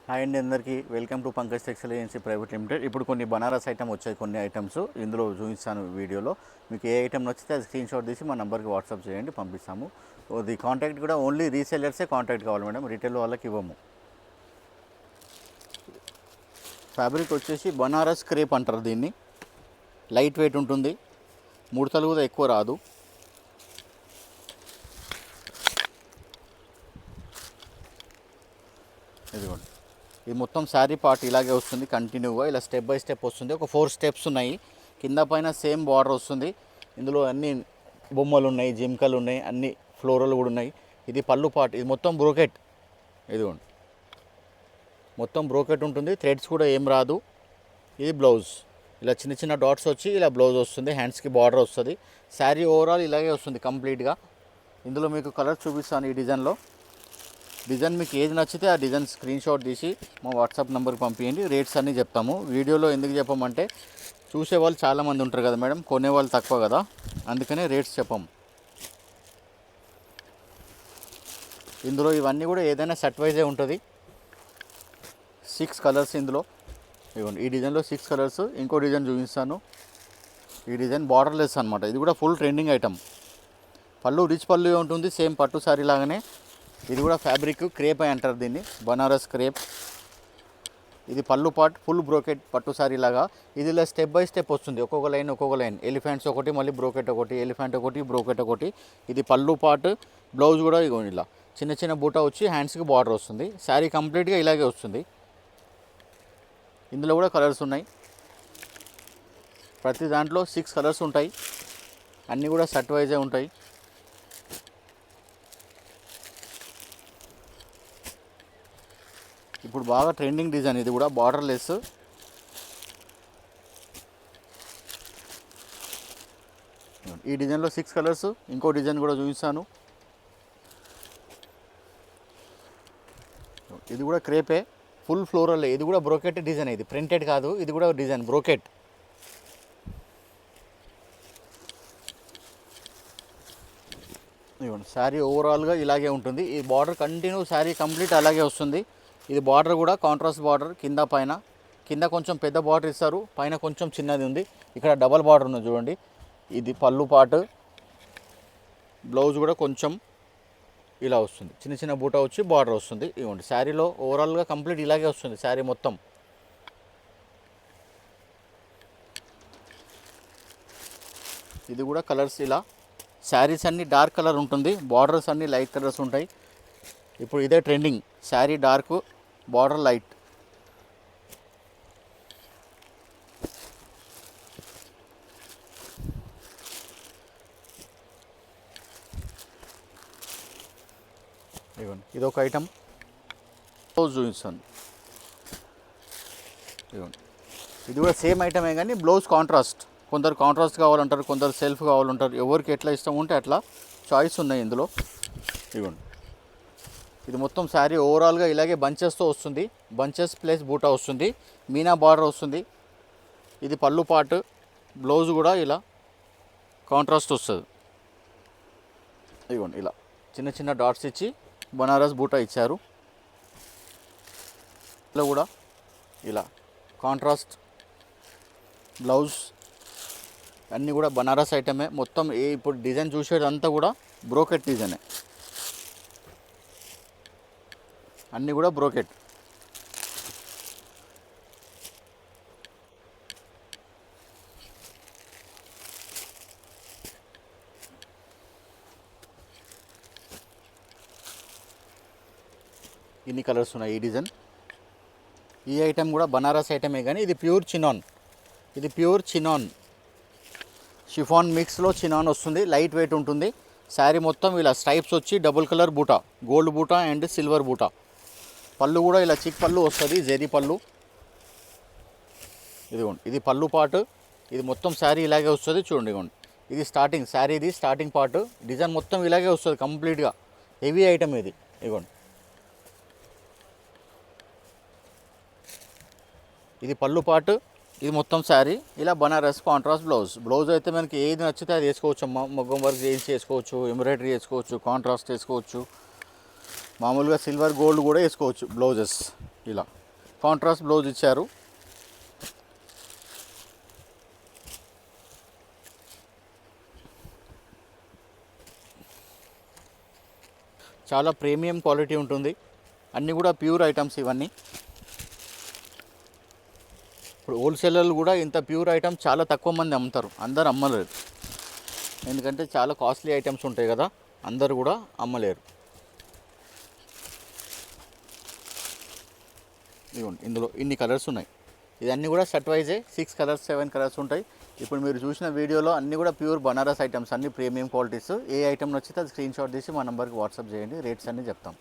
Hi అండి, అందరికీ welcome to Pankaj textile agency private limited. ఇప్పుడు కొన్ని బనారస్ ఐటమ్ వచ్చాయి, కొన్ని ఐటమ్స్ ఇందులో చూపిస్తాను వీడియోలో. మీకు ఏ ఐటమ్ నచ్చితే అది స్క్రీన్ షాట్ తీసి మా నెంబర్కి వాట్సాప్ చేయండి, పంపిస్తాము. ది కాంటాక్ట్ కూడా ఓన్లీ రీసెల్లర్సే కాంటాక్ట్ కావాలి మేడం, రిటైల్ వాళ్ళకి ఇవ్వము. ఫ్యాబ్రిక్ వచ్చేసి బనారస్ క్రేప్ అంటారు దీన్ని. లైట్ వెయిట్ ఉంటుంది, ముడతలు కూడా ఎక్కువ రాదు. ఇదిగోండి, ఇది మొత్తం శారీ పార్ట్ ఇలాగే వస్తుంది, కంటిన్యూగా ఇలా స్టెప్ బై స్టెప్ వస్తుంది. ఒక 4 స్టెప్స్ ఉన్నాయి, కింద పైన సేమ్ బార్డర్ వస్తుంది. ఇందులో అన్ని బొమ్మలు ఉన్నాయి, జింకలు ఉన్నాయి, అన్ని ఫ్లోరల్ కూడా ఉన్నాయి. ఇది పళ్ళు పార్ట్, ఇది మొత్తం బ్రోకెట్. ఇదిగోండి, మొత్తం బ్రోకెట్ ఉంటుంది, థ్రెడ్స్ కూడా ఏం రాదు. ఇది బ్లౌజ్, ఇలా చిన్న చిన్న డాట్స్ వచ్చి ఇలా బ్లౌజ్ వస్తుంది, హ్యాండ్స్కి బార్డర్ వస్తుంది. శారీ ఓవరాల్ ఇలాగే వస్తుంది కంప్లీట్గా. ఇందులో మీకు కలర్ చూపిస్తాను. ఈ డిజైన్ మీకు ఏది నచ్చితే ఆ డిజైన్ స్క్రీన్ షాట్ తీసి మా వాట్సాప్ నెంబర్కి పంపించండి. రేట్స్ అన్నీ చెప్తాము. వీడియోలో ఎందుకు చెప్పమంటే చూసేవాళ్ళు చాలామంది ఉంటారు కదా మేడం, కొనేవాళ్ళు తక్కువ కదా, అందుకనే రేట్స్ చెప్పాము. ఇందులో ఇవన్నీ కూడా ఏదైనా సెట్ వైజే ఉంటుంది. 6 కలర్స్ ఇందులో. ఇవ్వండి, ఈ డిజైన్లో 6 కలర్స్. ఇంకో డిజైన్ చూపిస్తాను. ఈ డిజైన్ బార్డర్లెస్ అనమాట. ఇది కూడా ఫుల్ ట్రెండింగ్ ఐటమ్. పళ్ళు రిచ్ పళ్ళు ఉంటుంది, సేమ్ పట్టు సారీ లాగానే. ఇది కూడా ఫ్యాబ్రిక్ క్రేప్ అని అంటారు దీన్ని, బనారస్ క్రేప్. ఇది పళ్ళు పార్ట్ ఫుల్ బ్రోకెట్ పట్టు సారీ లాగా. ఇది ఇలా స్టెప్ బై స్టెప్ వస్తుంది, ఒక్కొక్క లైన్. ఎలిఫెంట్స్ ఒకటి, మళ్ళీ బ్రోకెట్ ఒకటి, ఎలిఫెంట్ ఒకటి, బ్రోకెట్ ఒకటి. ఇది పళ్ళు పార్ట్. బ్లౌజ్ కూడా ఇలా చిన్న చిన్న బూటా వచ్చి హ్యాండ్స్కి బార్డర్ వస్తుంది. శారీ కంప్లీట్గా ఇలాగే వస్తుంది. ఇందులో కూడా కలర్స్ ఉన్నాయి. ప్రతి దాంట్లో 6 కలర్స్ ఉంటాయి, అన్నీ కూడా సెట్ వైజే ఉంటాయి. ఇప్పుడు బాగా ట్రెండింగ్ డిజైన్ ఇది కూడా, బార్డర్లెస్. ఈ డిజైన్లో 6 కలర్స్. ఇంకో డిజైన్ కూడా చూపిస్తాను. ఇది కూడా క్రేపే, ఫుల్ ఫ్లోరల్. ఇది కూడా బ్రోకెట్ డిజైన్, ఇది ప్రింటెడ్ కాదు, ఇది కూడా డిజైన్ బ్రోకెట్. ఇవ్వండి, శారీ ఓవరాల్గా ఇలాగే ఉంటుంది. ఈ బార్డర్ కంటిన్యూ శారీ కంప్లీట్ అలాగే వస్తుంది. ఇది బార్డర్ కూడా కాంట్రాస్ట్ బార్డర్, కింద కొంచెం పెద్ద బార్డర్ ఇస్తారు, పైన కొంచెం చిన్నది ఉంది. ఇక్కడ డబల్ బార్డర్ ఉంది చూడండి. ఇది పళ్ళు పాటు. బ్లౌజ్ కూడా కొంచెం ఇలా వస్తుంది, చిన్న చిన్న బూటా వచ్చి బార్డర్ వస్తుంది. ఇవ్వండి, శారీలో ఓవరాల్గా కంప్లీట్ ఇలాగే వస్తుంది శారీ మొత్తం. ఇది కూడా కలర్స్ ఇలా. శారీస్ అన్నీ డార్క్ కలర్ ఉంటుంది, బార్డర్స్ అన్నీ లైట్ కలర్స్ ఉంటాయి. ఇప్పుడు ఇదే trending, sari dark, border light. ఇవ్వండి, ఇదొక ఐటమ్. బ్లౌజ్ చూపిస్తాను. ఇవ్వండి, ఇది కూడా సేమ్ ఐటమే కానీ బ్లౌజ్ కాంట్రాస్ట్. కొందరు కాంట్రాస్ట్ కావాలంటారు, కొందరు సెల్ఫ్ కావాలంటారు. ఎవరికి ఎట్లా ఇష్టం ఉంటే అట్లా చాయిస్ ఉన్నాయి ఇందులో. ఇవ్వండి, ఇది మొత్తం శారీ ఓవరాల్గా ఇలాగే బంచెస్తో వస్తుంది. బంచెస్ ప్లస్ బూటా వస్తుంది, మీనా బార్డర్ వస్తుంది. ఇది పళ్ళు పార్ట్. బ్లౌజ్ కూడా ఇలా కాంట్రాస్ట్ వస్తుంది. ఇవ్వండి, ఇలా చిన్న చిన్న డాట్స్ ఇచ్చి బనారస్ బూటా ఇచ్చారు. ఇలా కూడా ఇలా కాంట్రాస్ట్ బ్లౌజ్. అన్నీ కూడా బనారస్ ఐటమే మొత్తం. ఇప్పుడు డిజైన్ చూసేదంతా కూడా బ్రోకెట్ డిజైనే, అన్నీ కూడా బ్రోకెట్. ఇన్ని కలర్స్ ఉన్నాయి ఈ డిజైన్. ఈ ఐటెం కూడా బనారస్ ఐటమే కానీ ఇది ప్యూర్ చినాన్. షిఫాన్ మిక్స్లో చినాన్ వస్తుంది, లైట్ వెయిట్ ఉంటుంది. శారీ మొత్తం ఇలా స్ట్రైప్స్ వచ్చి డబుల్ కలర్ బూటా, గోల్డ్ బూటా అండ్ సిల్వర్ బూటా. పళ్ళు కూడా ఇలా చిక్ పళ్ళు వస్తుంది, జెరీ పళ్ళు. ఇదిగోండి, ఇది పళ్ళు పార్ట్. ఇది మొత్తం శారీ ఇలాగే వస్తుంది చూడండి. ఇదిగోండి, ఇది స్టార్టింగ్ శారీ, ఇది స్టార్టింగ్ పార్ట్. డిజైన్ మొత్తం ఇలాగే వస్తుంది కంప్లీట్గా. హెవీ ఐటమ్ ఇది. ఇదిగోండి, ఇది పళ్ళు పార్ట్. ఇది మొత్తం శారీ ఇలా బనారస్ కాంట్రాస్ట్ బ్లౌజ్ అయితే మనకి ఏది నచ్చితే అది వేసుకోవచ్చు. మగ్గం వర్క్ చేయించి వేసుకోవచ్చు, ఎంబ్రాయిడరీ వేసుకోవచ్చు, కాంట్రాస్ట్ వేసుకోవచ్చు, మామూలుగా సిల్వర్ గోల్డ్ కూడా వేసుకోవచ్చు బ్లౌజెస్. ఇలా కాంట్రాస్ట్ బ్లౌజ్ ఇచ్చారు. చాలా ప్రీమియం క్వాలిటీ ఉంటుంది. అన్నీ కూడా ప్యూర్ ఐటమ్స్ ఇవన్నీ. ఇప్పుడు హోల్సేలర్లు కూడా ఇంత ప్యూర్ ఐటమ్ చాలా తక్కువ మంది అమ్ముతారు, అందరు అమ్మలేరు. ఎందుకంటే చాలా కాస్ట్లీ ఐటమ్స్ ఉంటాయి కదా, అందరు కూడా అమ్మలేరు. ఇదిగోండి, ఇందులో ఇన్ని కలర్స్ ఉన్నాయి. ఇదన్నీ కూడా సెట్ వైజే 6 కలర్స్ 7 కలర్స్ ఉంటాయి. ఇప్పుడు మీరు చూసిన వీడియోలో అన్నీ కూడా ప్యూర్ బనారస్ ఐటమ్స్, అన్ని ప్రీమియం క్వాలిటీస్. ఏ ఐటమ్ నచ్చితే అది స్క్రీన్ షాట్ తీసి మా నెంబర్కి వాట్సాప్ చేయండి, రేట్స్ అన్నీ చెప్తాం.